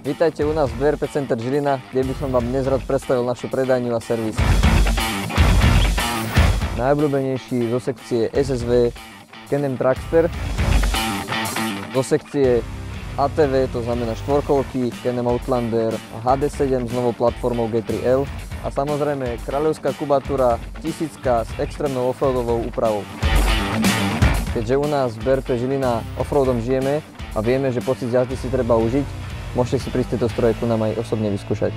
Vítajte u nás v BRP Center Žilina, kde by som vám dnes rád predstavil našu predajňu a servis. Najobľúbenejší zo sekcie SSV Can-Am Trackster, zo sekcie ATV, to znamená štvorkolky, Can-Am Outlander a HD7 s novou platformou G3L a samozrejme kráľovská kubatúra 1000 s extrémnou offroadovou úpravou. Keďže u nás v BRP Žilina offroadom žijeme a vieme, že pocit jazdy si treba užiť, môžete si prísť tieto stroje ku nám aj osobne vyskúšať.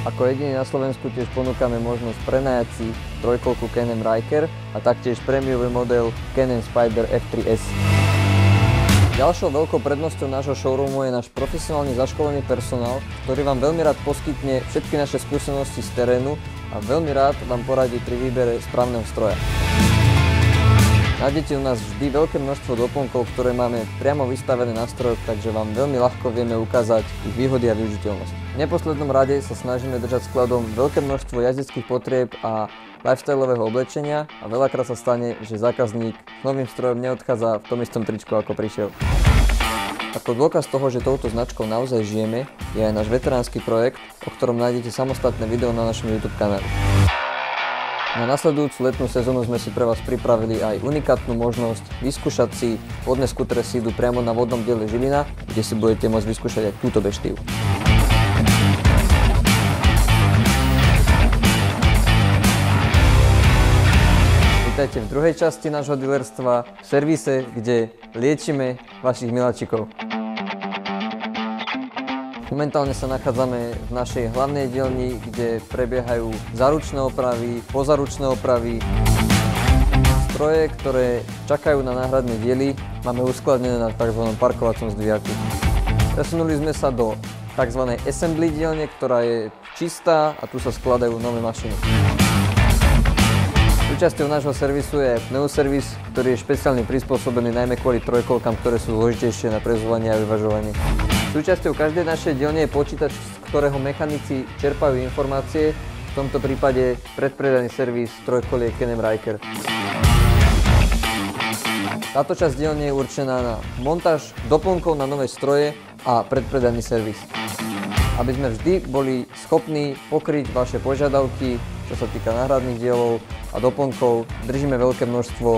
Ako jediný na Slovensku tiež ponúkame možnosť prenajať si trojkolku Can-Am Ryker a taktiež prémiový model Can-Am Spyder F3S. Ďalšou veľkou prednosťou nášho showroomu je náš profesionálne zaškolený personál, ktorý vám veľmi rád poskytne všetky naše skúsenosti z terénu a veľmi rád vám poradí pri výbere správneho stroja. Nájdete u nás vždy veľké množstvo doplnkov, ktoré máme priamo vystavené na strojoch, takže vám veľmi ľahko vieme ukázať ich výhody a využiteľnosť. V neposlednom rade sa snažíme držať skladom veľké množstvo jazdeckých potrieb a lifestyleového oblečenia a veľakrát sa stane, že zákazník s novým strojom neodchádza v tom istom tričku, ako prišiel. Ako dôkaz toho, že touto značkou naozaj žijeme, je aj náš veteránsky projekt, o ktorom nájdete samostatné video na našom YouTube kanáli. Na nasledujúcu letnú sezónu sme si pre vás pripravili aj unikátnu možnosť vyskúšať si vodné skutere Sea-Doo priamo na vodnom diele Žilina, kde si budete môcť vyskúšať aj túto beštiu. Vítajte v druhej časti nášho dealerstva, v servise, kde liečime vašich miláčikov. Momentálne sa nachádzame v našej hlavnej dielni, kde prebiehajú záručné opravy, pozáručné opravy. Stroje, ktoré čakajú na náhradné diely, máme uskladnené na tzv. Parkovacom zdvihaku. Presunuli sme sa do tzv. Assembly dielne, ktorá je čistá a tu sa skladajú nové mašiny. Súčasťou nášho servisu je pneuservis, ktorý je špeciálne prispôsobený najmä kvôli trojkolkám, ktoré sú zložitejšie na prezúvanie a vyvažovanie. Súčasťou každej našej dielne je počítač, z ktorého mechanici čerpajú informácie, v tomto prípade predpredaný servis trojkoliek Can-Am Ryker. Táto časť dielne je určená na montáž doplnkov na nové stroje a predpredaný servis. Aby sme vždy boli schopní pokryť vaše požiadavky, čo sa týka náhradných dielov a doplnkov, držíme veľké množstvo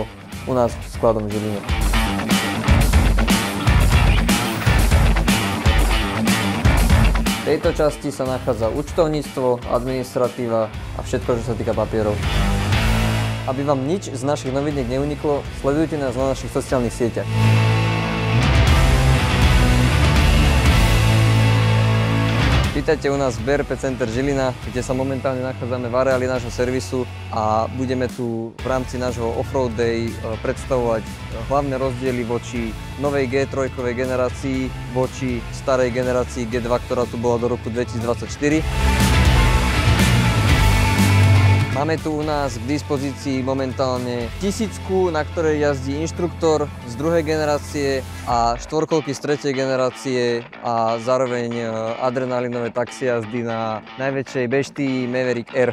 u nás v skladom Žiline. V tejto časti sa nachádza účtovníctvo, administratíva a všetko, čo sa týka papierov. Aby vám nič z našich noviniek neuniklo, sledujte nás na našich sociálnych sieťach. Vítajte u nás v BRP Center Žilina, kde sa momentálne nachádzame v areáli nášho servisu a budeme tu v rámci nášho Offroad Day predstavovať hlavné rozdiely voči novej G3 generácii voči starej generácii G2, ktorá tu bola do roku 2024. Máme tu u nás k dispozícii momentálne 1000, na ktorej jazdí inštruktor z druhej generácie a štvorkolky z tretej generácie a zároveň adrenalinové taxijazdy na najväčšej beštii Maverick R.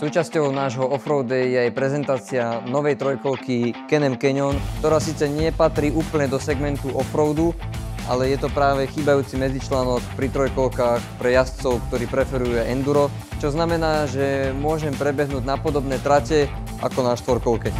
Súčasťou nášho Offroad Day je aj prezentácia novej trojkolky Can-Am Canyon, ktorá síce nepatrí úplne do segmentu offroadu, ale je to práve chýbajúci medzičlánok pri trojkolkách pre jazdcov, ktorí preferujú enduro, čo znamená, že môžem prebehnúť na podobné trate ako na štvorkolke.